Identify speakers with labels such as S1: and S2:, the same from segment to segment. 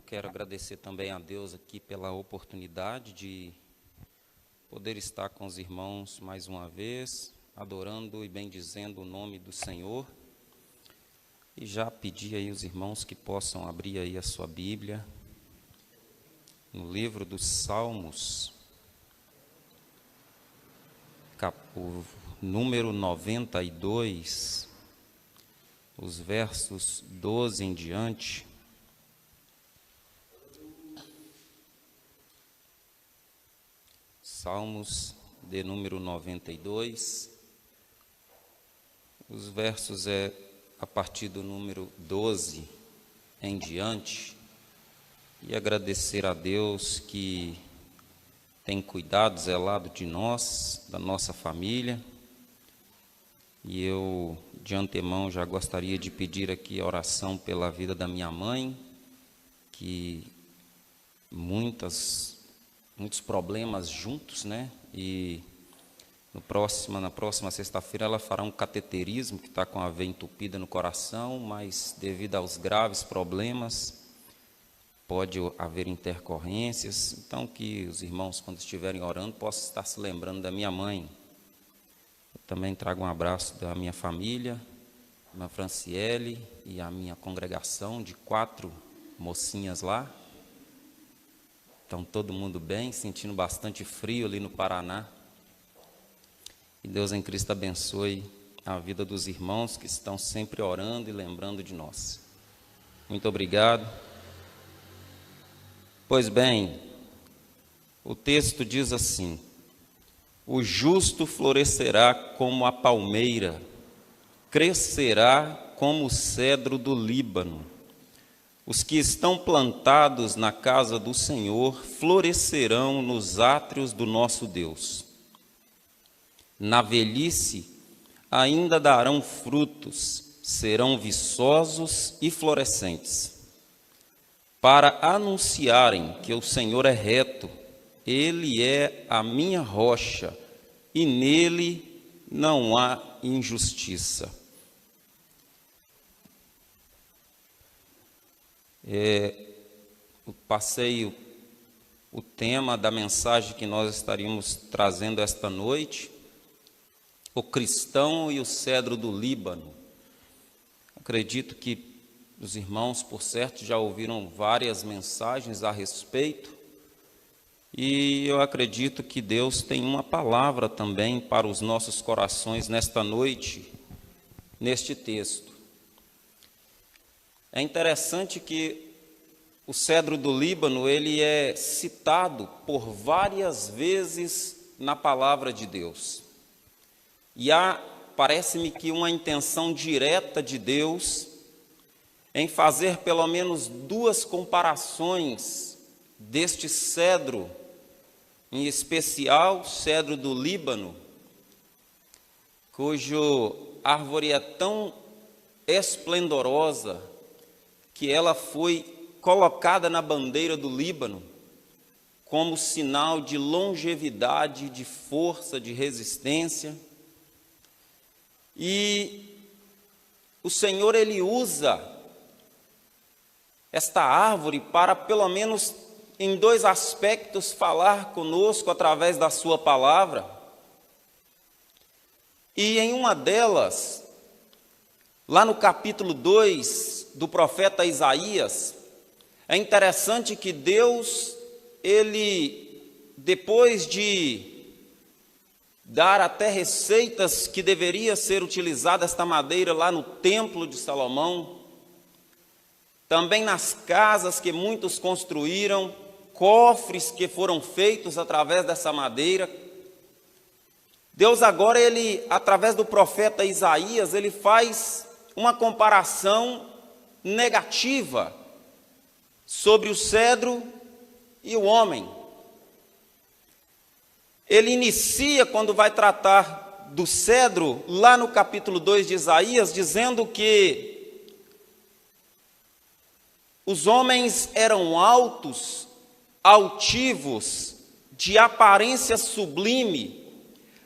S1: quero agradecer também a Deus aqui pela oportunidade de poder estar com os irmãos mais uma vez, adorando e bendizendo o nome do Senhor. E já pedi aí os irmãos que possam abrir aí a sua Bíblia no livro dos Salmos, o número 92, os versos 12 em diante. Salmos de número 92, os versos a partir do número 12 em diante, e agradecer a Deus que tem cuidado, zelado de nós, da nossa família. E eu, de antemão, já gostaria de pedir aqui a oração pela vida da minha mãe, que muitos problemas juntos, né? E na próxima sexta-feira ela fará um cateterismo, que está com a veia entupida no coração, mas devido aos graves problemas, pode haver intercorrências. Então, que os irmãos, quando estiverem orando, possam estar se lembrando da minha mãe. Eu também trago um abraço da minha família, a irmã Franciele e a minha congregação de 4 mocinhas lá. Estão todo mundo bem, sentindo bastante frio ali no Paraná. E Deus em Cristo abençoe a vida dos irmãos que estão sempre orando e lembrando de nós. Muito obrigado. Pois bem, o texto diz assim: o justo florescerá como a palmeira, crescerá como o cedro do Líbano. Os que estão plantados na casa do Senhor florescerão nos átrios do nosso Deus. Na velhice ainda darão frutos, serão viçosos e florescentes, para anunciarem que o Senhor é reto, Ele é a minha rocha, e nele não há injustiça. Eu passei o tema da mensagem que nós estaríamos trazendo esta noite, o cristão e o cedro do Líbano. Acredito que os irmãos, por certo, já ouviram várias mensagens a respeito, e eu acredito que Deus tem uma palavra também para os nossos corações nesta noite, neste texto. É interessante que o cedro do Líbano, ele é citado por várias vezes na palavra de Deus. E há, parece-me que uma intenção direta de Deus em fazer pelo menos 2 comparações deste cedro, em especial o cedro do Líbano, cujo árvore é tão esplendorosa que ela foi colocada na bandeira do Líbano como sinal de longevidade, de força, de resistência. E o Senhor, Ele usa esta árvore para, pelo menos em 2 aspectos, falar conosco através da sua palavra. E em uma delas, lá no capítulo 2 do profeta Isaías, é interessante que Deus, Ele, depois de dar até receitas que deveria ser utilizada esta madeira lá no templo de Salomão, também nas casas que muitos construíram, cofres que foram feitos através dessa madeira, Deus agora, Ele, através do profeta Isaías, Ele faz uma comparação negativa sobre o cedro e o homem. Ele inicia, quando vai tratar do cedro, lá no capítulo 2 de Isaías, dizendo que os homens eram altos, altivos, de aparência sublime,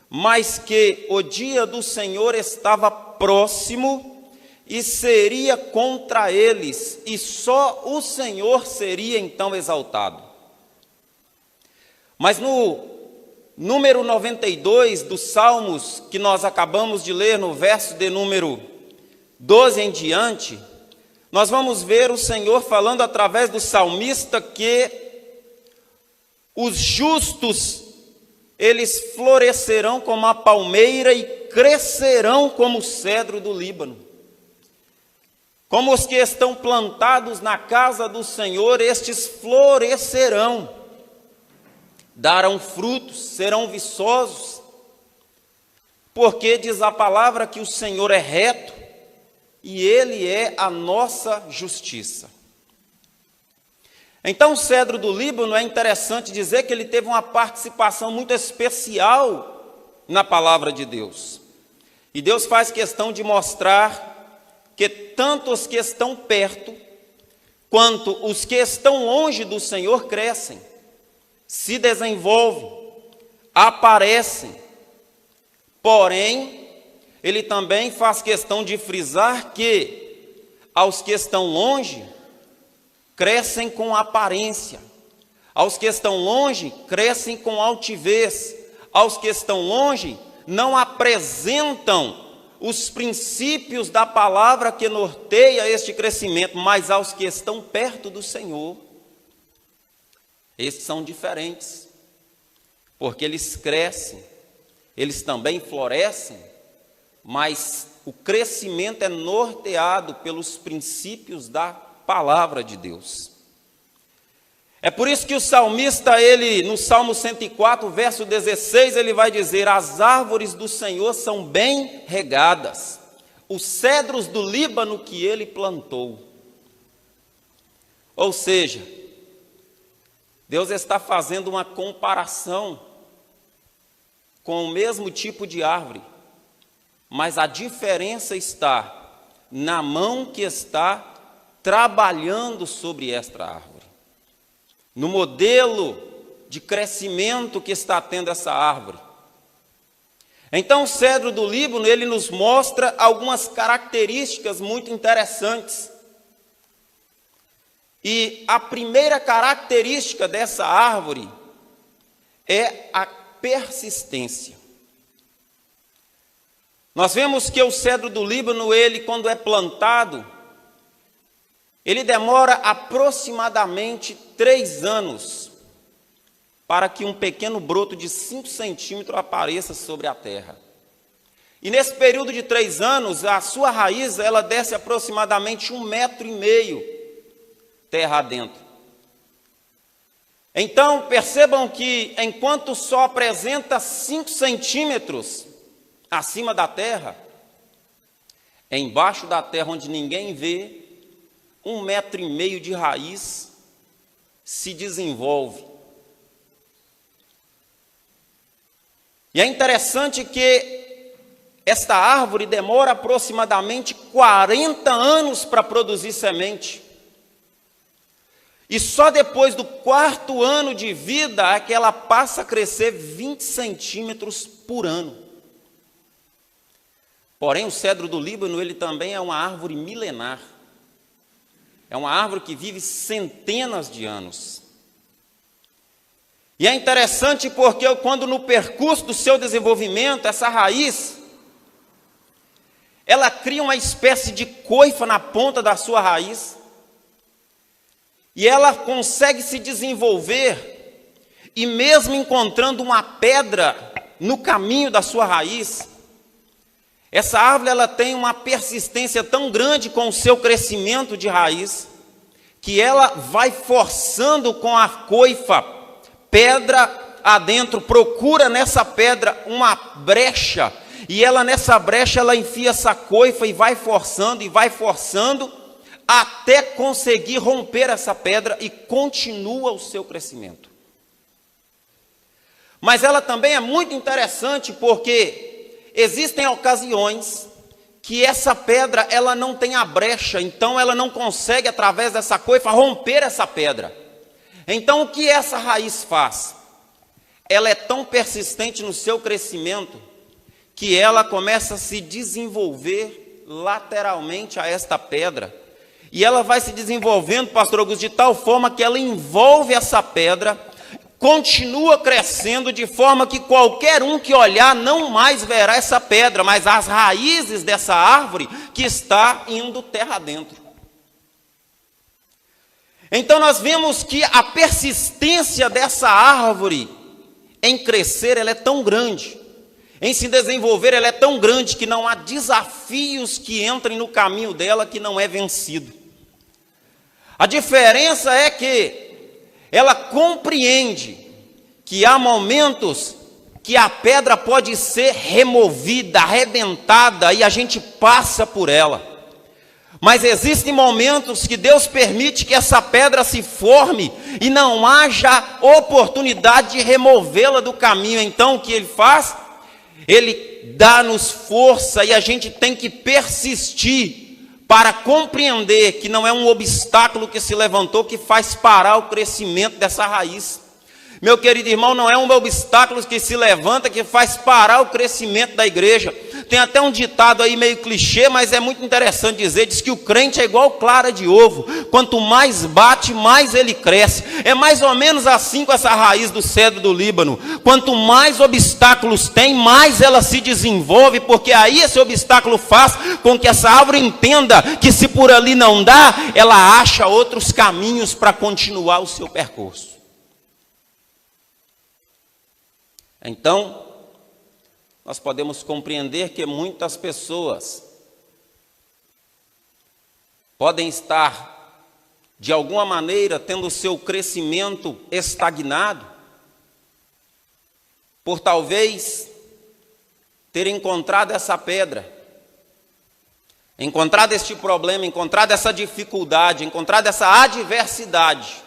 S1: mas que o dia do Senhor estava próximo e seria contra eles, e só o Senhor seria então exaltado. Mas no número 92 dos Salmos, que nós acabamos de ler, no verso de número 12 em diante, nós vamos ver o Senhor falando através do salmista que os justos, eles florescerão como a palmeira e crescerão como o cedro do Líbano. Como os que estão plantados na casa do Senhor, estes florescerão, darão frutos, serão viçosos, porque diz a palavra que o Senhor é reto e Ele é a nossa justiça. Então o cedro do Líbano, é interessante dizer que ele teve uma participação muito especial na palavra de Deus. E Deus faz questão de mostrar que tanto os que estão perto, quanto os que estão longe do Senhor crescem, se desenvolvem, aparecem. Porém, ele também faz questão de frisar que aos que estão longe, crescem com aparência. Aos que estão longe, crescem com altivez. Aos que estão longe, não apresentam os princípios da palavra que norteia este crescimento, mas aos que estão perto do Senhor, esses são diferentes, porque eles crescem, eles também florescem, mas o crescimento é norteado pelos princípios da palavra de Deus. É por isso que o salmista, ele, no Salmo 104, verso 16, ele vai dizer: as árvores do Senhor são bem regadas, os cedros do Líbano que ele plantou. Ou seja, Deus está fazendo uma comparação com o mesmo tipo de árvore, mas a diferença está na mão que está trabalhando sobre esta árvore, no modelo de crescimento que está tendo essa árvore. Então o cedro do Líbano, ele nos mostra algumas características muito interessantes. E a primeira característica dessa árvore é a persistência. Nós vemos que o cedro do Líbano, ele, quando é plantado, ele demora aproximadamente 3 anos para que um pequeno broto de 5 centímetros apareça sobre a terra. E nesse período de 3 anos, a sua raiz, ela desce aproximadamente 1,5 metro terra adentro. Então, percebam que enquanto só apresenta 5 centímetros acima da terra, embaixo da terra, onde ninguém vê, 1,5 metro de raiz se desenvolve. E é interessante que esta árvore demora aproximadamente 40 anos para produzir semente. E só depois do 4º ano de vida é que ela passa a crescer 20 centímetros por ano. Porém, o cedro do Líbano, ele também é uma árvore milenar. É uma árvore que vive centenas de anos. E é interessante porque quando no percurso do seu desenvolvimento, essa raiz, ela cria uma espécie de coifa na ponta da sua raiz, e ela consegue se desenvolver, e mesmo encontrando uma pedra no caminho da sua raiz, essa árvore, ela tem uma persistência tão grande com o seu crescimento de raiz, que ela vai forçando com a coifa, pedra adentro, procura nessa pedra uma brecha, e ela nessa brecha, ela enfia essa coifa e vai forçando, até conseguir romper essa pedra e continua o seu crescimento. Mas ela também é muito interessante porque existem ocasiões que essa pedra, ela não tem a brecha, então ela não consegue, através dessa coifa, romper essa pedra. Então o que essa raiz faz? Ela é tão persistente no seu crescimento, que ela começa a se desenvolver lateralmente a esta pedra. E ela vai se desenvolvendo, pastor Augusto, de tal forma que ela envolve essa pedra, continua crescendo de forma que qualquer um que olhar não mais verá essa pedra, mas as raízes dessa árvore que está indo terra dentro. Então nós vemos que a persistência dessa árvore em crescer, ela é tão grande, em se desenvolver, ela é tão grande que não há desafios que entrem no caminho dela que não é vencido. A diferença é que ela compreende que há momentos que a pedra pode ser removida, arrebentada, e a gente passa por ela. Mas existem momentos que Deus permite que essa pedra se forme e não haja oportunidade de removê-la do caminho. Então o que Ele faz? Ele dá-nos força e a gente tem que persistir para compreender que não é um obstáculo que se levantou que faz parar o crescimento dessa raiz. Meu querido irmão, não é um obstáculo que se levanta que faz parar o crescimento da igreja. Tem até um ditado aí meio clichê, mas é muito interessante dizer, diz que o crente é igual clara de ovo, quanto mais bate, mais ele cresce. É mais ou menos assim com essa raiz do cedro do Líbano, quanto mais obstáculos tem, mais ela se desenvolve, porque aí esse obstáculo faz com que essa árvore entenda que se por ali não dá, ela acha outros caminhos para continuar o seu percurso. Então, nós podemos compreender que muitas pessoas podem estar, de alguma maneira, tendo o seu crescimento estagnado, por talvez ter encontrado essa pedra, encontrado este problema, encontrado essa dificuldade, encontrado essa adversidade.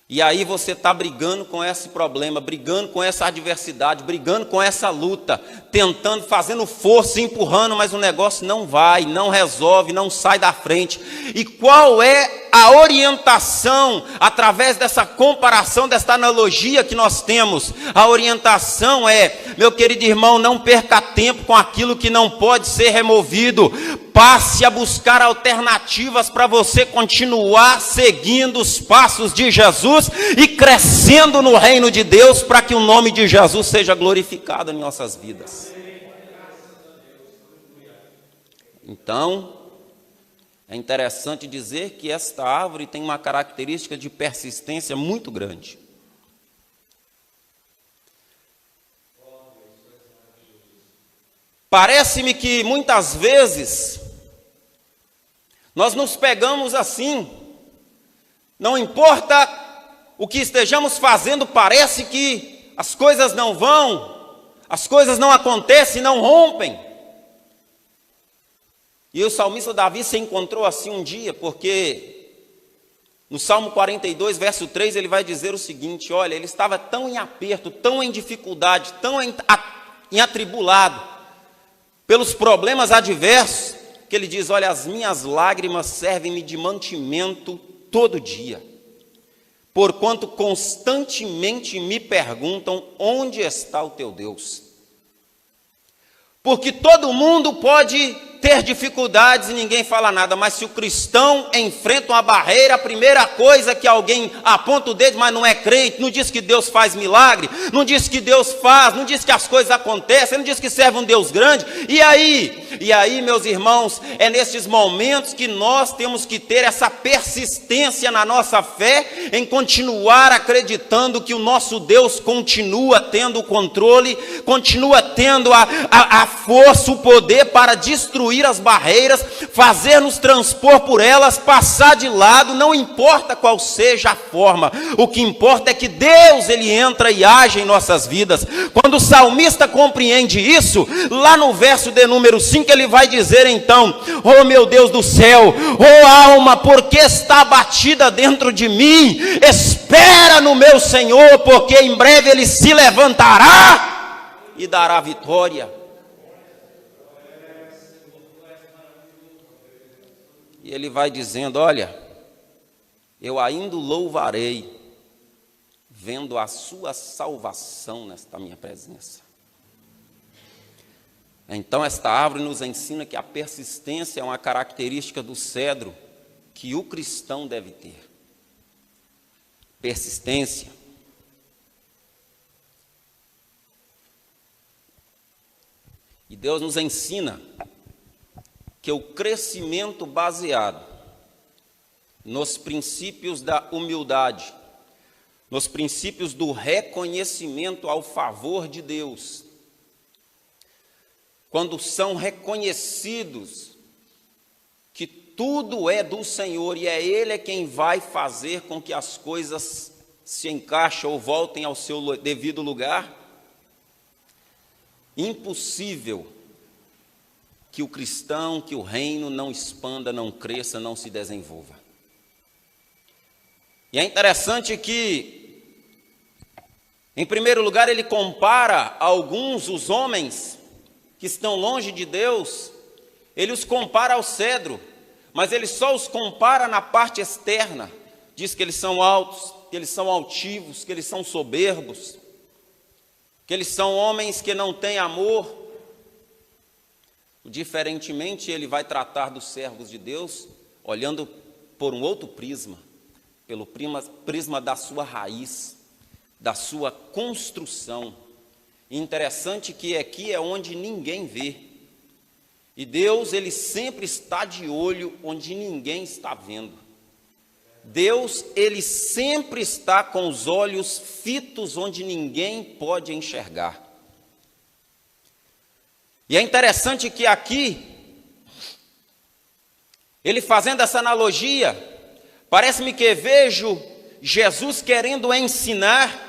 S1: E aí você está brigando com esse problema, brigando com essa adversidade, brigando com essa luta, tentando, fazendo força, empurrando, mas o negócio não vai, não resolve, não sai da frente. E qual é a orientação através dessa comparação, dessa analogia que nós temos? A orientação é, meu querido irmão, não perca tempo com aquilo que não pode ser removido. Passe a buscar alternativas para você continuar seguindo os passos de Jesus e crescendo no reino de Deus, para que o nome de Jesus seja glorificado em nossas vidas. Então, é interessante dizer que esta árvore tem uma característica de persistência muito grande. Parece-me que muitas vezes nós nos pegamos assim, não importa o que estejamos fazendo, parece que as coisas não vão, as coisas não acontecem, não rompem. E o salmista Davi se encontrou assim um dia, porque no Salmo 42, verso 3, ele vai dizer o seguinte: olha, ele estava tão em aperto, tão em dificuldade, tão em atribulado, pelos problemas adversos, que ele diz: olha, as minhas lágrimas servem-me de mantimento todo dia, porquanto constantemente me perguntam: onde está o teu Deus? Porque todo mundo pode ter dificuldades e ninguém fala nada, mas se o cristão enfrenta uma barreira, a primeira coisa que alguém aponta o dedo, mas não é crente, não diz que Deus faz milagre, não diz que Deus faz, não diz que as coisas acontecem, não diz que serve um Deus grande. E aí, meus irmãos, é nesses momentos que nós temos que ter essa persistência na nossa fé, em continuar acreditando que o nosso Deus continua tendo o controle, continua tendo a força, o poder para destruir as barreiras, fazer-nos transpor por elas, passar de lado, não importa qual seja a forma. O que importa é que Deus, Ele entra e age em nossas vidas. Quando o salmista compreende isso, lá no verso de número 5, ele vai dizer então: oh meu Deus do céu, oh alma, por que está abatida dentro de mim? Espera no meu Senhor, porque em breve Ele se levantará e dará vitória. E ele vai dizendo: olha, eu ainda o louvarei, vendo a sua salvação nesta minha presença. Então, esta árvore nos ensina que a persistência é uma característica do cedro que o cristão deve ter. Persistência. E Deus nos ensina que o crescimento baseado nos princípios da humildade, nos princípios do reconhecimento ao favor de Deus, quando são reconhecidos que tudo é do Senhor e é Ele quem vai fazer com que as coisas se encaixem ou voltem ao seu devido lugar, impossível que o cristão, que o reino não expanda, não cresça, não se desenvolva. E é interessante que, em primeiro lugar, ele compara alguns, os homens que estão longe de Deus, ele os compara ao cedro, mas ele só os compara na parte externa. Diz que eles são altos, que eles são altivos, que eles são soberbos, que eles são homens que não têm amor. Diferentemente, ele vai tratar dos servos de Deus, olhando por um outro prisma, pelo prisma da sua raiz, da sua construção. E interessante que aqui é onde ninguém vê. E Deus, ele sempre está de olho onde ninguém está vendo. Deus, ele sempre está com os olhos fitos onde ninguém pode enxergar. E é interessante que aqui, ele fazendo essa analogia, parece-me que vejo Jesus querendo ensinar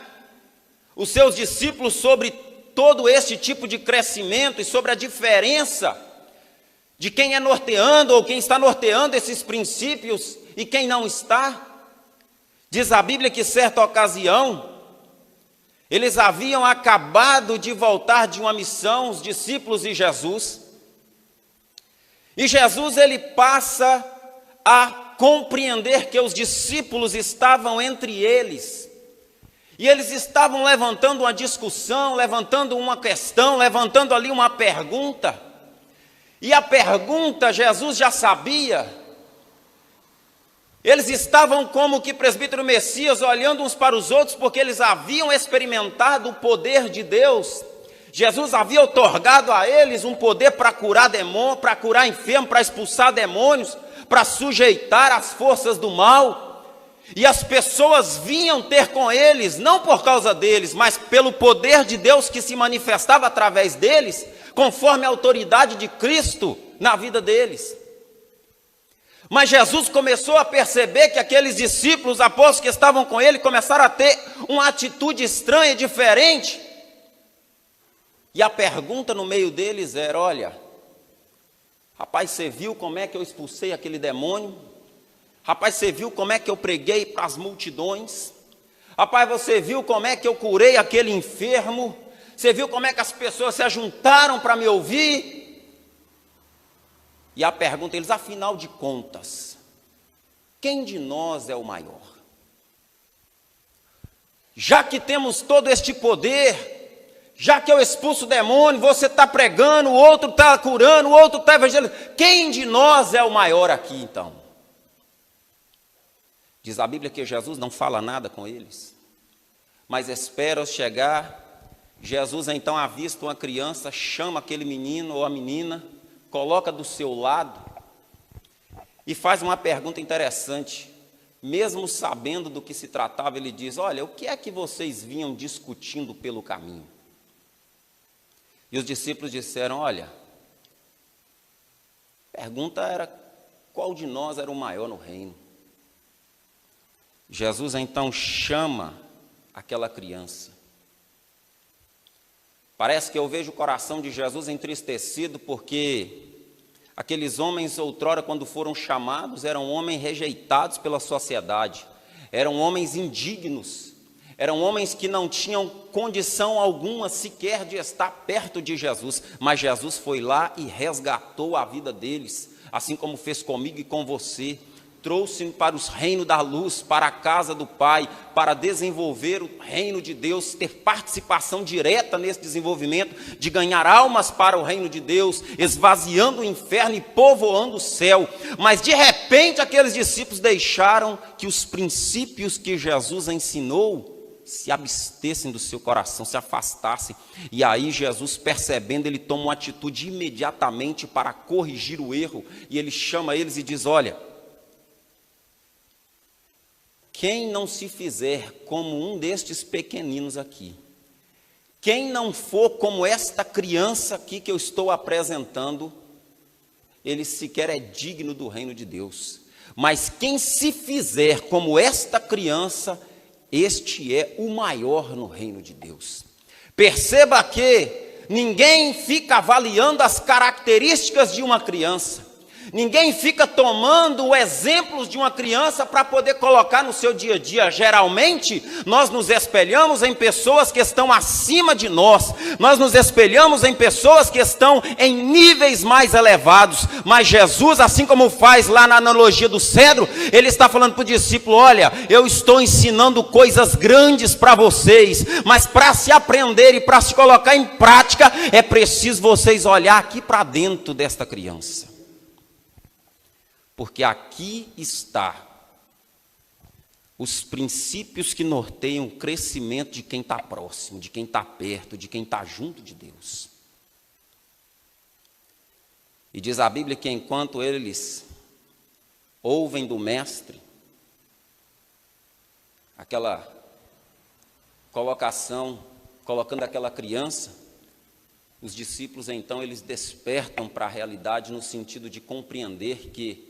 S1: os seus discípulos sobre todo esse tipo de crescimento e sobre a diferença de quem é norteando ou quem está norteando esses princípios e quem não está. Diz a Bíblia que certa ocasião, eles haviam acabado de voltar de uma missão, os discípulos e Jesus. E Jesus, ele passa a compreender que os discípulos estavam entre eles. E eles estavam levantando uma discussão, levantando uma questão, levantando ali uma pergunta. E a pergunta, Jesus já sabia. Eles estavam como que presbítero Messias olhando uns para os outros, porque eles haviam experimentado o poder de Deus. Jesus havia otorgado a eles um poder para curar demônios, para curar enfermos, para expulsar demônios, para sujeitar as forças do mal. E as pessoas vinham ter com eles, não por causa deles, mas pelo poder de Deus que se manifestava através deles, conforme a autoridade de Cristo na vida deles. Mas Jesus começou a perceber que aqueles discípulos, apóstolos que estavam com ele, começaram a ter uma atitude estranha, diferente. E a pergunta no meio deles era: olha, rapaz, você viu como é que eu expulsei aquele demônio? Rapaz, você viu como é que eu preguei para as multidões? Rapaz, você viu como é que eu curei aquele enfermo? Você viu como é que as pessoas se ajuntaram para me ouvir? E a pergunta deles: afinal de contas, quem de nós é o maior? Já que temos todo este poder, já que eu expulso o demônio, você está pregando, o outro está curando, o outro está evangelizando, quem de nós é o maior aqui então? Diz a Bíblia que Jesus não fala nada com eles, mas espera chegar. Jesus então avista uma criança, chama aquele menino ou a menina, coloca do seu lado e faz uma pergunta interessante. Mesmo sabendo do que se tratava, ele diz: olha, o que é que vocês vinham discutindo pelo caminho? E os discípulos disseram: olha, a pergunta era qual de nós era o maior no reino. Jesus então chama aquela criança. Parece que eu vejo o coração de Jesus entristecido, porque aqueles homens outrora, quando foram chamados, eram homens rejeitados pela sociedade, eram homens indignos, eram homens que não tinham condição alguma sequer de estar perto de Jesus, mas Jesus foi lá e resgatou a vida deles, assim como fez comigo e com você. trouxe-me para os reinos da luz, para a casa do Pai, para desenvolver o reino de Deus, ter participação direta nesse desenvolvimento, de ganhar almas para o reino de Deus, esvaziando o inferno e povoando o céu. Mas de repente aqueles discípulos deixaram que os princípios que Jesus ensinou se abstessem do seu coração, se afastassem. E aí Jesus, percebendo, ele toma uma atitude imediatamente para corrigir o erro, e ele chama eles e diz: olha, quem não se fizer como um destes pequeninos aqui, quem não for como esta criança aqui que eu estou apresentando, ele sequer é digno do reino de Deus. Mas quem se fizer como esta criança, este é o maior no reino de Deus. Perceba que ninguém fica avaliando as características de uma criança. Ninguém fica tomando exemplos de uma criança para poder colocar no seu dia a dia. Geralmente, nós nos espelhamos em pessoas que estão acima de nós. Nós nos espelhamos em pessoas que estão em níveis mais elevados. Mas Jesus, assim como faz lá na analogia do cedro, ele está falando para o discípulo: olha, eu estou ensinando coisas grandes para vocês, mas para se aprender e para se colocar em prática, é preciso vocês olhar aqui para dentro desta criança. Porque aqui está os princípios que norteiam o crescimento de quem está próximo, de quem está perto, de quem está junto de Deus. E diz a Bíblia que enquanto eles ouvem do Mestre aquela colocação, colocando aquela criança, os discípulos então eles despertam para a realidade no sentido de compreender que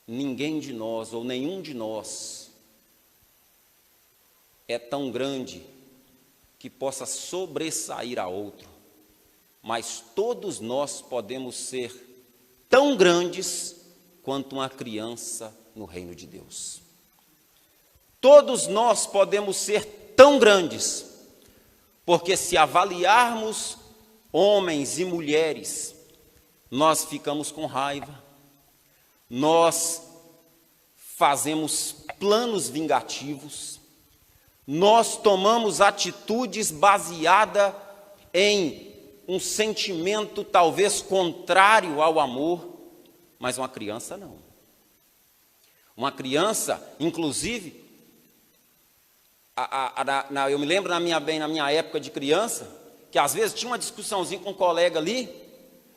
S1: ninguém de nós, ou nenhum de nós, é tão grande que possa sobressair a outro, mas todos nós podemos ser tão grandes quanto uma criança no reino de Deus. Todos nós podemos ser tão grandes, porque se avaliarmos homens e mulheres, nós ficamos com raiva, nós fazemos planos vingativos, nós tomamos atitudes baseadas em um sentimento talvez contrário ao amor, mas uma criança não. Uma criança, inclusive, eu me lembro na minha época de criança, que às vezes tinha uma discussãozinha com um colega ali,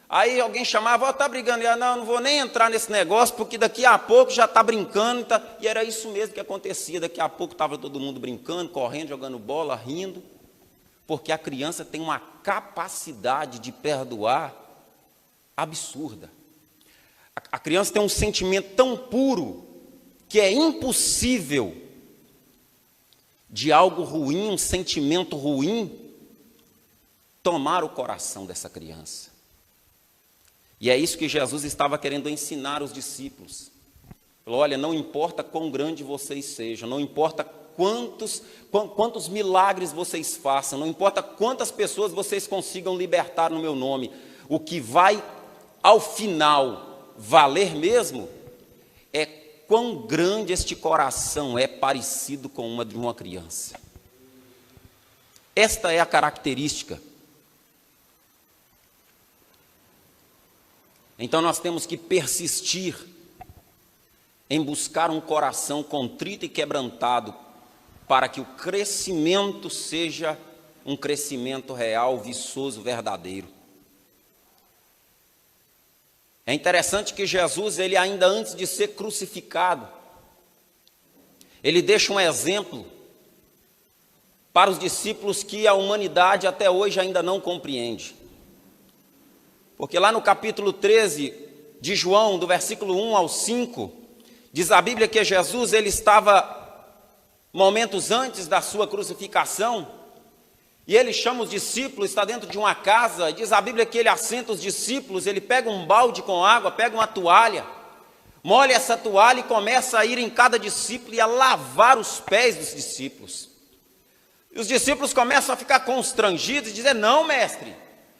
S1: aí alguém chamava: ó, tá brigando, eu não vou nem entrar nesse negócio, porque daqui a pouco já está brincando, e era isso mesmo que acontecia. Daqui a pouco estava todo mundo brincando, correndo, jogando bola, rindo, porque a criança tem uma capacidade de perdoar absurda. A criança tem um sentimento tão puro que é impossível de algo ruim, um sentimento ruim, tomar o coração dessa criança. E é isso que Jesus estava querendo ensinar os discípulos. Falou: olha, não importa quão grande vocês sejam, não importa quantos milagres vocês façam, não importa quantas pessoas vocês consigam libertar no meu nome, o que vai, ao final, valer mesmo, é quão grande este coração é parecido com uma de uma criança. Esta é a característica. Então nós temos que persistir em buscar um coração contrito e quebrantado, para que o crescimento seja um crescimento real, viçoso, verdadeiro. É interessante que Jesus, ele ainda antes de ser crucificado, ele deixa um exemplo para os discípulos que a humanidade até hoje ainda não compreende. Porque lá no capítulo 13 de João, do versículo 1 ao 5, diz a Bíblia que Jesus, ele estava momentos antes da sua crucificação, e ele chama os discípulos, está dentro de uma casa, e diz a Bíblia que ele assenta os discípulos, ele pega um balde com água, pega uma toalha, molha essa toalha e começa a ir em cada discípulo e a lavar os pés dos discípulos. E os discípulos começam a ficar constrangidos e dizer: não, mestre,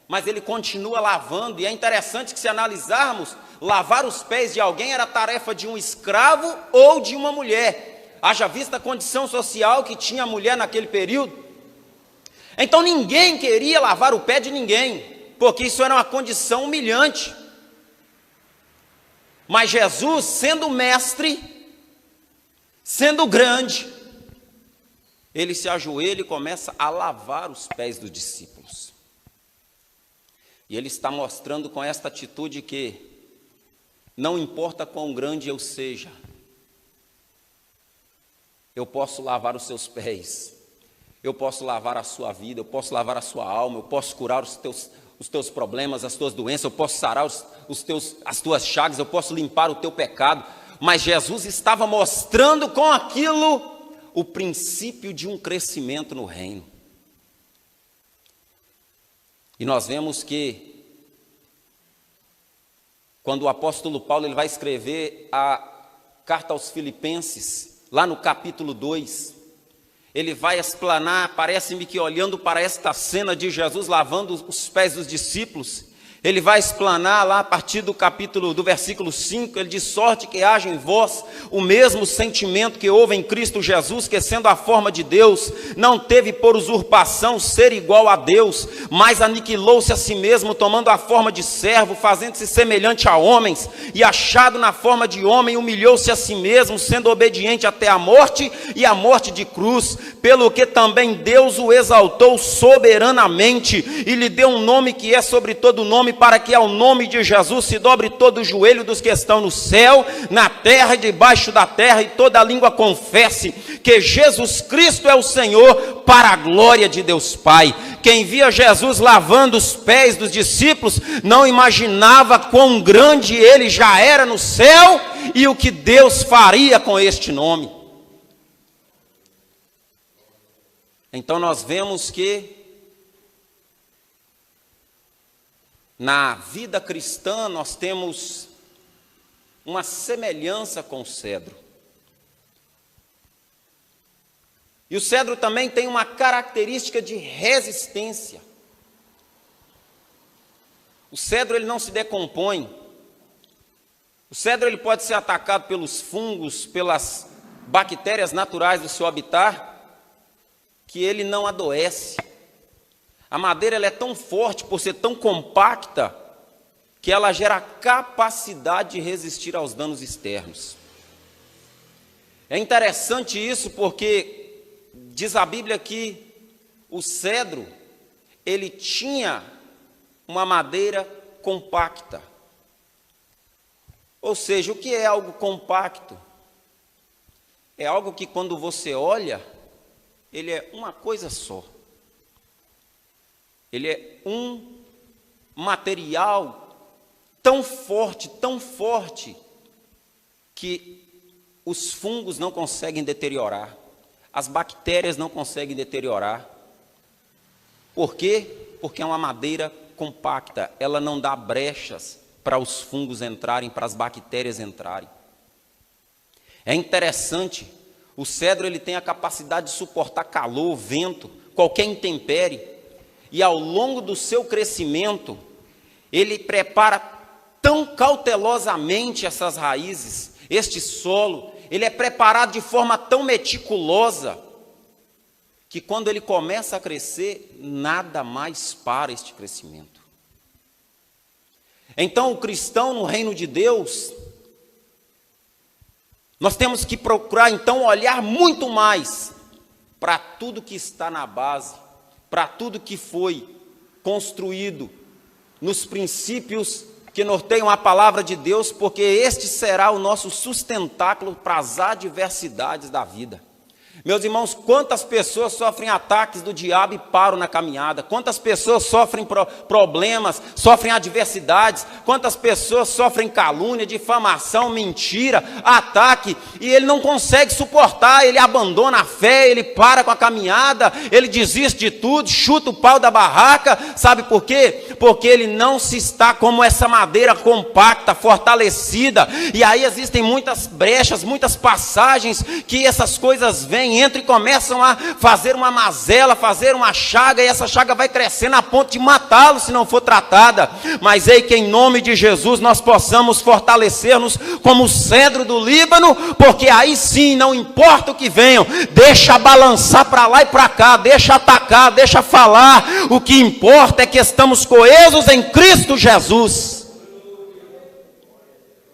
S1: mas ele continua lavando. E é interessante que, se analisarmos, lavar os pés de alguém era tarefa de um escravo ou de uma mulher, haja vista a condição social que tinha a mulher naquele período. Então ninguém queria lavar o pé de ninguém, porque isso era uma condição humilhante. Mas Jesus, sendo mestre, sendo grande, ele se ajoelha e começa a lavar os pés dos discípulos. E ele está mostrando com esta atitude que não importa quão grande eu seja, eu posso lavar os seus pés, eu posso lavar a sua vida, eu posso lavar a sua alma, eu posso curar os teus problemas, as tuas doenças, eu posso sarar as tuas chagas, eu posso limpar o teu pecado. Mas Jesus estava mostrando com aquilo o princípio de um crescimento no reino. E nós vemos que, quando o apóstolo Paulo ele vai escrever a carta aos Filipenses, lá no capítulo 2, ele vai explanar, parece-me que olhando para esta cena de Jesus lavando os pés dos discípulos, ele vai explanar lá a partir do versículo 5, ele diz: sorte que haja em vós o mesmo sentimento que houve em Cristo Jesus, que sendo a forma de Deus, não teve por usurpação ser igual a Deus, mas aniquilou-se a si mesmo, tomando a forma de servo, fazendo-se semelhante a homens, e achado na forma de homem, humilhou-se a si mesmo, sendo obediente até a morte, e a morte de cruz, pelo que também Deus o exaltou soberanamente, e lhe deu um nome que é sobre todo nome, para que ao nome de Jesus se dobre todo o joelho dos que estão no céu, na terra e debaixo da terra, e toda a língua confesse que Jesus Cristo é o Senhor, para a glória de Deus Pai. Quem via Jesus lavando os pés dos discípulos, não imaginava quão grande ele já era no céu, e o que Deus faria com este nome. Então nós vemos que na vida cristã nós temos uma semelhança com o cedro. E o cedro também tem uma característica de resistência. O cedro ele não se decompõe. O cedro ele pode ser atacado pelos fungos, pelas bactérias naturais do seu habitat, que ele não adoece. A madeira ela é tão forte, por ser tão compacta, que ela gera capacidade de resistir aos danos externos. É interessante isso porque diz a Bíblia que o cedro, ele tinha uma madeira compacta. Ou seja, o que é algo compacto? É algo que quando você olha, ele é uma coisa só. Ele é um material tão forte, que os fungos não conseguem deteriorar, as bactérias não conseguem deteriorar. Por quê? Porque é uma madeira compacta, ela não dá brechas para os fungos entrarem, para as bactérias entrarem. É interessante, o cedro ele tem a capacidade de suportar calor, vento, qualquer intempérie. E ao longo do seu crescimento, ele prepara tão cautelosamente essas raízes, este solo, ele é preparado de forma tão meticulosa, que quando ele começa a crescer, nada mais para este crescimento. Então o cristão no reino de Deus, nós temos que procurar então olhar muito mais para tudo que está na base, para tudo que foi construído nos princípios que norteiam a palavra de Deus, porque este será o nosso sustentáculo para as adversidades da vida. Meus irmãos, quantas pessoas sofrem ataques do diabo e param na caminhada? Quantas pessoas sofrem problemas, sofrem adversidades? Quantas pessoas sofrem calúnia, difamação, mentira, ataque, e ele não consegue suportar, ele abandona a fé, ele para com a caminhada, ele desiste de tudo, chuta o pau da barraca. Sabe por quê? Porque ele não se está como essa madeira compacta, fortalecida, e aí existem muitas brechas, muitas passagens que essas coisas vêm, vêm, entram e começam a fazer uma mazela, fazer uma chaga, e essa chaga vai crescendo a ponto de matá-lo se não for tratada. Mas ei, que em nome de Jesus nós possamos fortalecer-nos como o cedro do Líbano, porque aí sim, não importa o que venham, deixa balançar para lá e para cá, deixa atacar, deixa falar, o que importa é que estamos coesos em Cristo Jesus.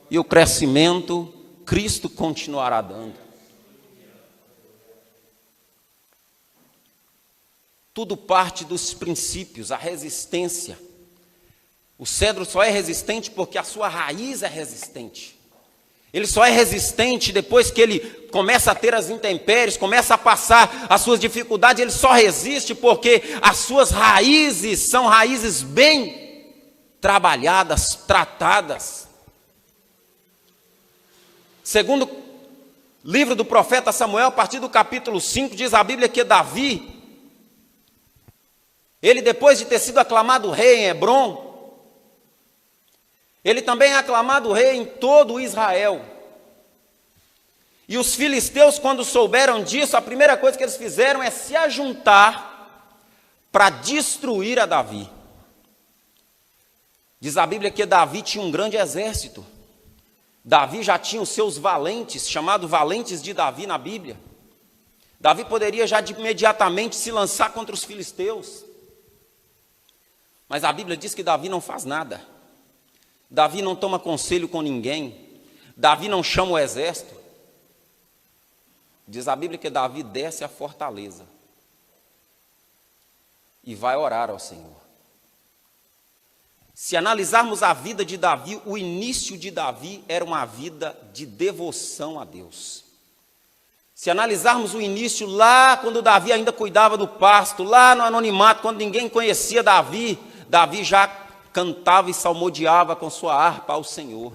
S1: E o crescimento, Cristo continuará dando. Tudo parte dos princípios, a resistência. O cedro só é resistente porque a sua raiz é resistente. Ele só é resistente depois que ele começa a ter as intempéries, começa a passar as suas dificuldades. Ele só resiste porque as suas raízes são raízes bem trabalhadas, tratadas. Segundo livro do profeta Samuel, a partir do capítulo 5, diz a Bíblia que Davi, ele depois de ter sido aclamado rei em Hebrom, ele também é aclamado rei em todo Israel. E os filisteus, quando souberam disso, a primeira coisa que eles fizeram é se ajuntar para destruir a Davi. Diz a Bíblia que Davi tinha um grande exército. Davi já tinha os seus valentes, chamados valentes de Davi na Bíblia. Davi poderia já imediatamente se lançar contra os filisteus. Mas a Bíblia diz que Davi não faz nada. Davi não toma conselho com ninguém. Davi não chama o exército. Diz a Bíblia que Davi desce à fortaleza e vai orar ao Senhor. Se analisarmos a vida de Davi, o início de Davi era uma vida de devoção a Deus. Se analisarmos o início lá, quando Davi ainda cuidava do pasto, lá no anonimato, quando ninguém conhecia Davi, Davi já cantava e salmodiava com sua harpa ao Senhor.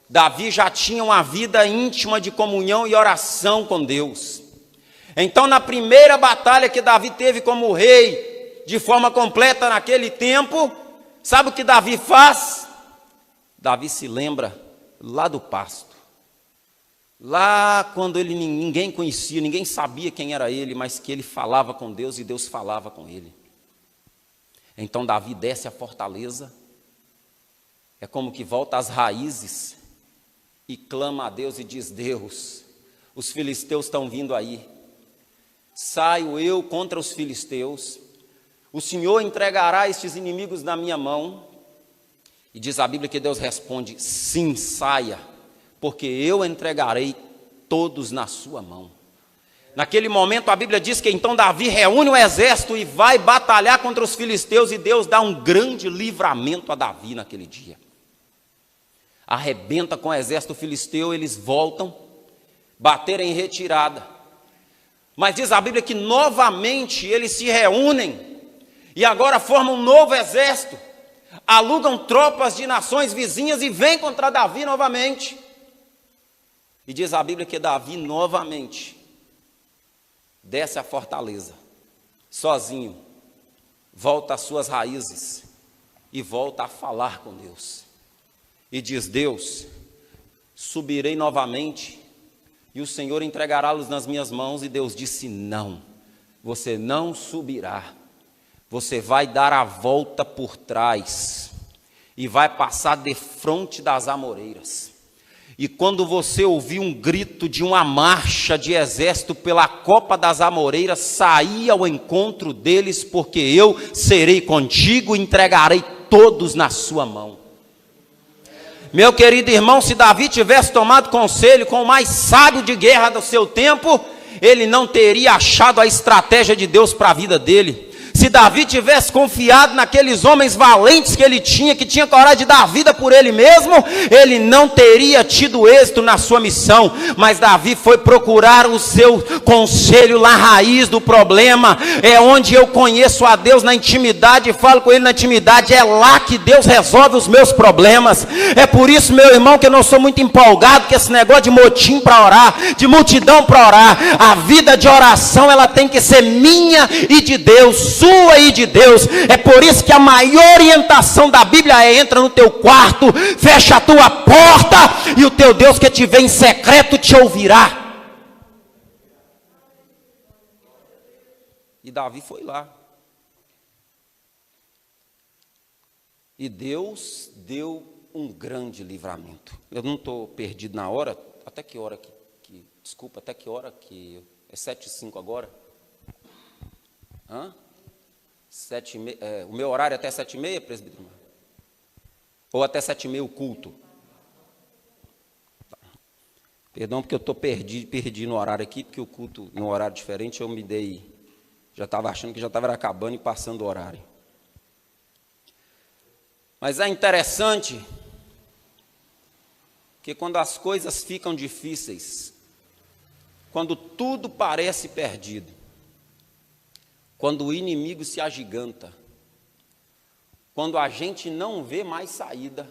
S1: Davi já tinha uma vida íntima de comunhão e oração com Deus. Então, na primeira batalha que Davi teve como rei, de forma completa naquele tempo, sabe o que Davi faz? Davi se lembra lá do pasto. Lá quando ninguém conhecia, ninguém sabia quem era ele, mas que ele falava com Deus e Deus falava com ele. Então Davi desce a fortaleza, é como que volta às raízes e clama a Deus e diz: Deus, os filisteus estão vindo aí, saio eu contra os filisteus, o Senhor entregará estes inimigos na minha mão? E diz a Bíblia que Deus responde: sim, saia, porque eu entregarei todos na sua mão. Naquele momento a Bíblia diz que então Davi reúne o exército e vai batalhar contra os filisteus, e Deus dá um grande livramento a Davi naquele dia. Arrebenta com o exército filisteu, eles voltam, bateram em retirada. Mas diz a Bíblia que novamente eles se reúnem e agora formam um novo exército, alugam tropas de nações vizinhas e vêm contra Davi novamente. E diz a Bíblia que Davi novamente desce a fortaleza, sozinho, volta às suas raízes e volta a falar com Deus. E diz: Deus, subirei novamente e o Senhor entregará-los nas minhas mãos. E Deus disse: não, você não subirá, você vai dar a volta por trás e vai passar defronte das amoreiras. E quando você ouvir um grito de uma marcha de exército pela copa das amoreiras, saí ao encontro deles, porque eu serei contigo e entregarei todos na sua mão. Meu querido irmão, se Davi tivesse tomado conselho com o mais sábio de guerra do seu tempo, ele não teria achado a estratégia de Deus para a vida dele. Se Davi tivesse confiado naqueles homens valentes que ele tinha, que tinha coragem de dar a vida por ele mesmo, ele não teria tido êxito na sua missão. Mas Davi foi procurar o seu conselho na raiz do problema. É onde eu conheço a Deus na intimidade e falo com ele na intimidade. É lá que Deus resolve os meus problemas. É por isso, meu irmão, que eu não sou muito empolgado com esse negócio de motim para orar, de multidão para orar. A vida de oração, ela tem que ser minha e de Deus, sua e de Deus. É por isso que a maior orientação da Bíblia é: entra no teu quarto, fecha a tua porta, e o teu Deus que te vê em secreto te ouvirá. E Davi foi lá. E Deus deu um grande livramento. Eu não estou perdido na hora. Até que hora que desculpa, até que hora que... É 7h05 agora? Hã? 7h30, o meu horário é até 7h30, presbítero? Ou até 7h30 o culto? Tá. Perdão, porque eu estou perdi no horário aqui, porque o culto, em um horário diferente, eu me dei... Já estava achando que já estava acabando e passando o horário. Mas é interessante que quando as coisas ficam difíceis, quando tudo parece perdido, quando o inimigo se agiganta, quando a gente não vê mais saída,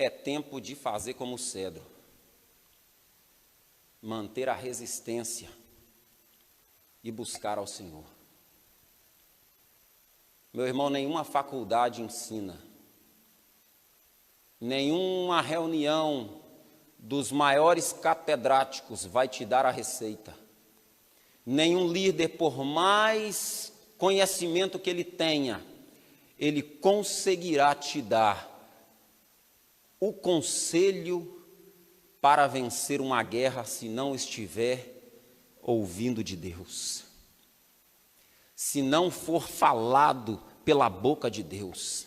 S1: é tempo de fazer como o cedro, manter a resistência e buscar ao Senhor. Meu irmão, nenhuma faculdade ensina, nenhuma reunião dos maiores catedráticos vai te dar a receita. Nenhum líder, por mais conhecimento que ele tenha, ele conseguirá te dar o conselho para vencer uma guerra se não estiver ouvindo de Deus. Se não for falado pela boca de Deus.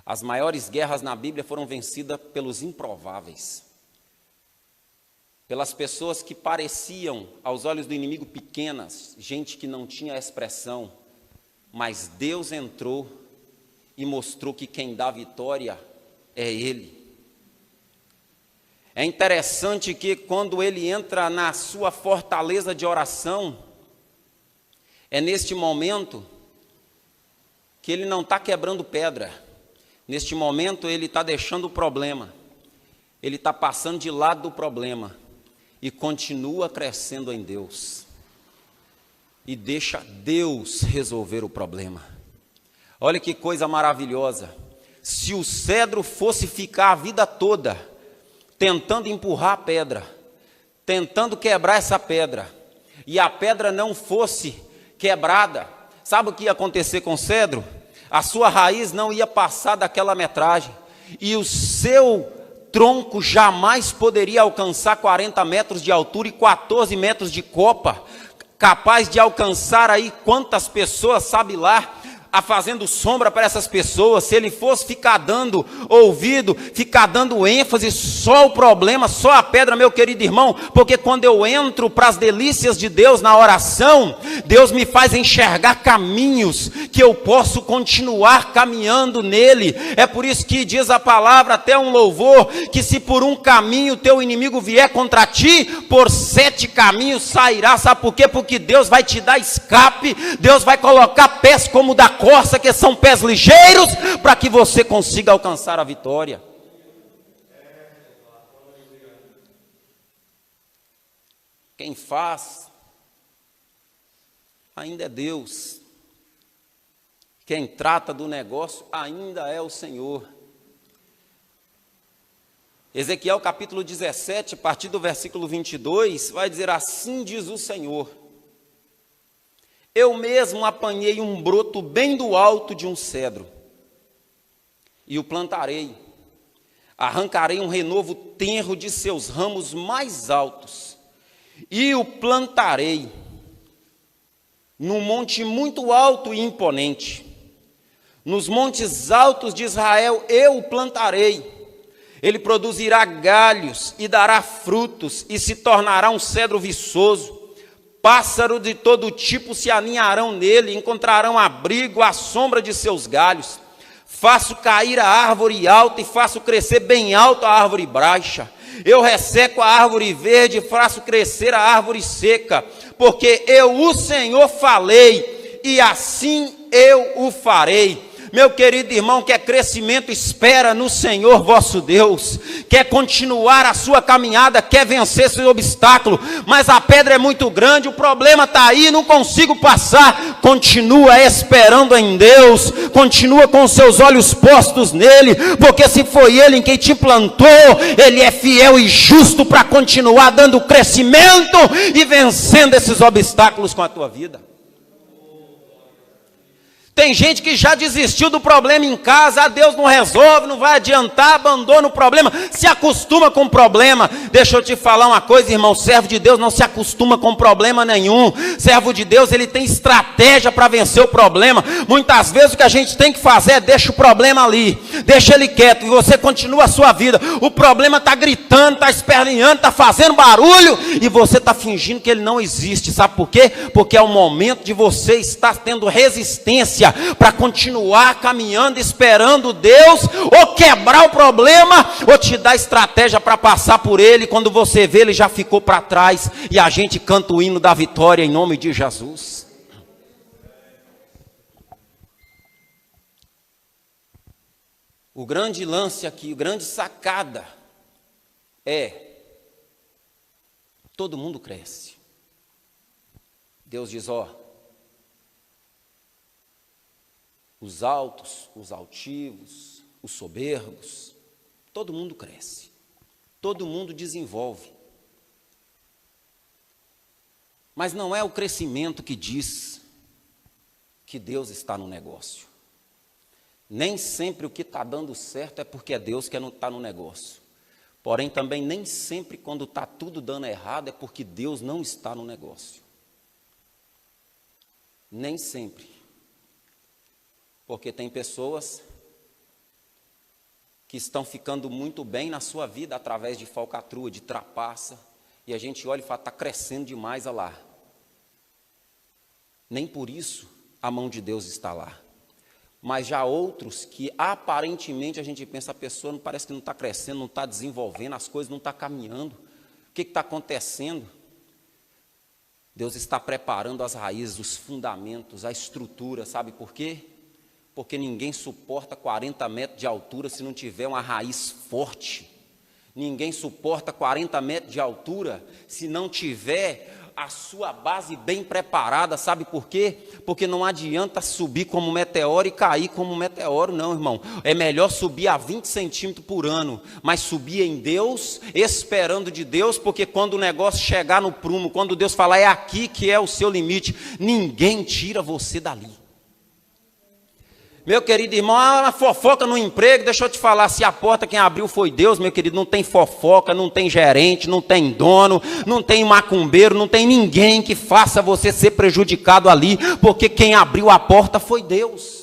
S1: As maiores guerras na Bíblia foram vencidas pelos improváveis. Pelas pessoas que pareciam, aos olhos do inimigo, pequenas, gente que não tinha expressão, mas Deus entrou e mostrou que quem dá vitória é Ele. É interessante que quando ele entra na sua fortaleza de oração, é neste momento que ele não está quebrando pedra, neste momento ele está deixando o problema, ele está passando de lado do problema, e continua crescendo em Deus, e deixa Deus resolver o problema. Olha que coisa maravilhosa, se o cedro fosse ficar a vida toda, tentando empurrar a pedra, tentando quebrar essa pedra, e a pedra não fosse quebrada, sabe o que ia acontecer com o cedro? A sua raiz não ia passar daquela metragem, e o seu tronco jamais poderia alcançar 40 metros de altura e 14 metros de copa, capaz de alcançar aí quantas pessoas, sabe lá, fazendo sombra para essas pessoas. Se ele fosse ficar dando ouvido, ficar dando ênfase só o problema, só a pedra, meu querido irmão, porque quando eu entro para as delícias de Deus na oração, Deus me faz enxergar caminhos que eu posso continuar caminhando nele. É por isso que diz a palavra, até um louvor, que se por um caminho teu inimigo vier contra ti, por 7 caminhos sairá. Sabe por quê? Porque Deus vai te dar escape, Deus vai colocar pés como da corça, que são pés ligeiros, para que você consiga alcançar a vitória. Quem faz ainda é Deus. Quem trata do negócio ainda é o Senhor. Ezequiel capítulo 17, a partir do versículo 22, vai dizer: assim diz o Senhor: eu mesmo apanhei um broto bem do alto de um cedro, e o plantarei, arrancarei um renovo tenro de seus ramos mais altos, e o plantarei num monte muito alto e imponente, nos montes altos de Israel eu o plantarei, ele produzirá galhos e dará frutos, e se tornará um cedro viçoso. Pássaros de todo tipo se aninharão nele, encontrarão abrigo à sombra de seus galhos. Faço cair a árvore alta e faço crescer bem alto a árvore baixa. Eu resseco a árvore verde e faço crescer a árvore seca, porque eu, o Senhor, falei, e assim eu o farei. Meu querido irmão, quer crescimento, espera no Senhor vosso Deus. Quer continuar a sua caminhada, quer vencer esse obstáculo, mas a pedra é muito grande, o problema está aí, não consigo passar. Continua esperando em Deus, continua com seus olhos postos nele, porque se foi ele em quem te plantou, ele é fiel e justo para continuar dando crescimento e vencendo esses obstáculos com a tua vida. Tem gente que já desistiu do problema em casa, Deus não resolve, não vai adiantar, abandona o problema, se acostuma com o problema. Deixa eu te falar uma coisa, irmão, servo de Deus não se acostuma com problema nenhum. Servo de Deus, ele tem estratégia para vencer o problema. Muitas vezes o que a gente tem que fazer é deixa o problema ali, deixa ele quieto, e você continua a sua vida. O problema está gritando, está esperneando, está fazendo barulho, e você está fingindo que ele não existe. Sabe por quê? Porque é o momento de você estar tendo resistência para continuar caminhando, esperando Deus, ou quebrar o problema, ou te dar estratégia para passar por ele. Quando você vê, ele já ficou para trás, e a gente canta o hino da vitória em nome de Jesus. O grande lance aqui, a grande sacada é: todo mundo cresce. Deus diz, ó, os altos, os altivos, os soberbos, todo mundo cresce, todo mundo desenvolve. Mas não é o crescimento que diz que Deus está no negócio. Nem sempre o que está dando certo é porque é Deus que não está no negócio. Porém, também nem sempre quando está tudo dando errado é porque Deus não está no negócio. Nem sempre. Porque tem pessoas que estão ficando muito bem na sua vida através de falcatrua, de trapaça, e a gente olha e fala, está crescendo demais, olha lá. Nem por isso a mão de Deus está lá. Mas já outros que aparentemente a gente pensa, a pessoa não parece que não está crescendo, não está desenvolvendo, as coisas não estão caminhando. O que está acontecendo? Deus está preparando as raízes, os fundamentos, a estrutura, sabe por quê? Porque ninguém suporta 40 metros de altura se não tiver uma raiz forte. Ninguém suporta 40 metros de altura se não tiver a sua base bem preparada. Sabe por quê? Porque não adianta subir como meteoro e cair como meteoro, não, irmão. É melhor subir a 20 centímetros por ano, mas subir em Deus, esperando de Deus, porque quando o negócio chegar no prumo, quando Deus falar, é aqui que é o seu limite, ninguém tira você dali. Meu querido irmão, uma fofoca no emprego, deixa eu te falar, se a porta quem abriu foi Deus, meu querido, não tem fofoca, não tem gerente, não tem dono, não tem macumbeiro, não tem ninguém que faça você ser prejudicado ali, porque quem abriu a porta foi Deus.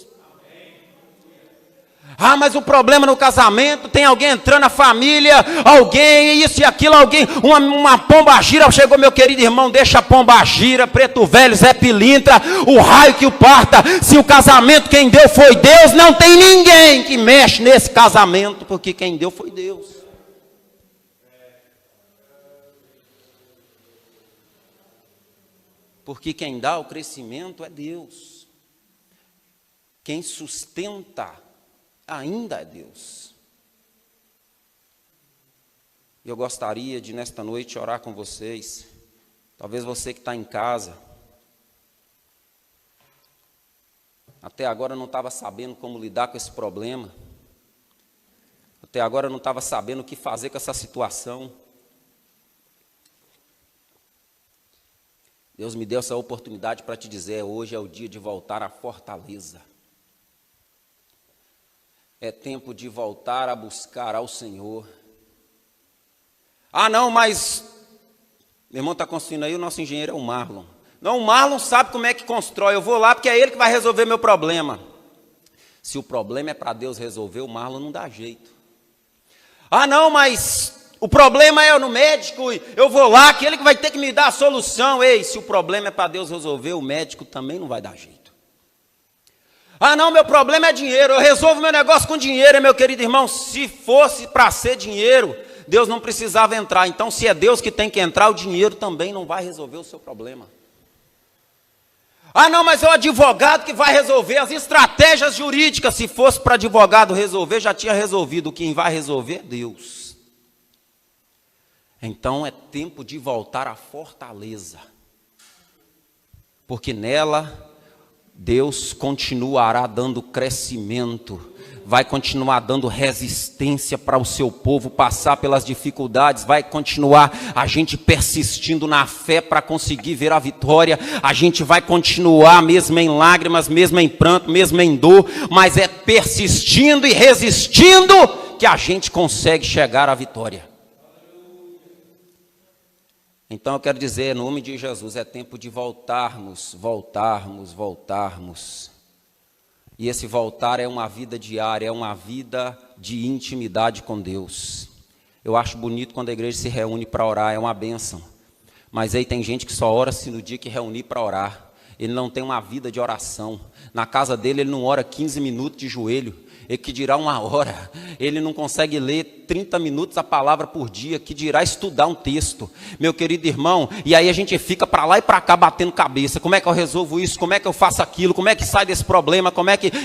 S1: Ah, mas o problema no casamento, tem alguém entrando na família, alguém, isso e aquilo, alguém, uma pombagira, chegou meu querido irmão, deixa a pombagira, preto velho, Zé Pilintra, o raio que o parta, se o casamento quem deu foi Deus, não tem ninguém que mexe nesse casamento, porque quem deu foi Deus. Porque quem dá o crescimento é Deus. Quem sustenta ainda é Deus. Eu gostaria de nesta noite orar com vocês. Talvez você que está em casa, até agora não estava sabendo como lidar com esse problema, até agora não estava sabendo o que fazer com essa situação. Deus me deu essa oportunidade para te dizer, hoje é o dia de voltar à fortaleza. É tempo de voltar a buscar ao Senhor. Ah, não, mas meu irmão está construindo aí, o nosso engenheiro é o Marlon. Não, o Marlon sabe como é que constrói, eu vou lá porque é ele que vai resolver meu problema. Se o problema é para Deus resolver, o Marlon não dá jeito. Ah, não, mas o problema é no médico, eu vou lá, que ele que vai ter que me dar a solução. Ei, se o problema é para Deus resolver, o médico também não vai dar jeito. Ah, não, meu problema é dinheiro, eu resolvo meu negócio com dinheiro, meu querido irmão. Se fosse para ser dinheiro, Deus não precisava entrar. Então, se é Deus que tem que entrar, o dinheiro também não vai resolver o seu problema. Ah, não, mas é o advogado que vai resolver as estratégias jurídicas. Se fosse para advogado resolver, já tinha resolvido. Quem vai resolver é Deus. Então é tempo de voltar à fortaleza, porque nela Deus continuará dando crescimento, vai continuar dando resistência para o seu povo passar pelas dificuldades, vai continuar a gente persistindo na fé para conseguir ver a vitória, a gente vai continuar mesmo em lágrimas, mesmo em pranto, mesmo em dor, mas é persistindo e resistindo que a gente consegue chegar à vitória. Então eu quero dizer, em nome de Jesus, é tempo de voltarmos. E esse voltar é uma vida diária, é uma vida de intimidade com Deus. Eu acho bonito quando a igreja se reúne para orar, é uma bênção. Mas aí tem gente que só ora se no dia que reunir para orar. Ele não tem uma vida de oração. Na casa dele ele não ora 15 minutos de joelho. Ele que dirá 1 hora, ele não consegue ler 30 minutos a palavra por dia, que dirá estudar um texto, meu querido irmão, e aí a gente fica para lá e para cá batendo cabeça, como é que eu resolvo isso, como é que eu faço aquilo, como é que sai desse problema,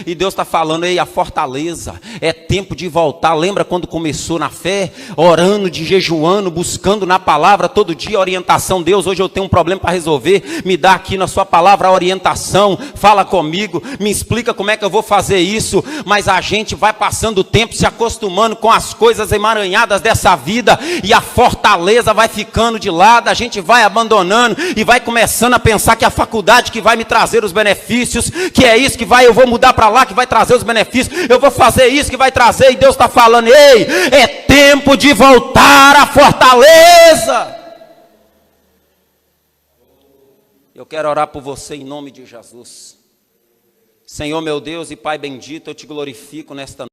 S1: e Deus está falando, ei, a fortaleza, é tempo de voltar, lembra quando começou na fé, orando, jejuando, buscando na palavra, todo dia a orientação, Deus, hoje eu tenho um problema para resolver, me dá aqui na sua palavra a orientação, fala comigo, me explica como é que eu vou fazer isso, mas a gente vai passando o tempo se acostumando com as coisas emaranhadas dessa vida e a fortaleza vai ficando de lado, a gente vai abandonando e vai começando a pensar que a faculdade que vai me trazer os benefícios, que é isso que vai, eu vou mudar para lá que vai trazer os benefícios, eu vou fazer isso que vai trazer, e Deus está falando, ei, é tempo de voltar à fortaleza. Eu quero orar por você em nome de Jesus. Senhor meu Deus e Pai bendito, eu te glorifico nesta noite.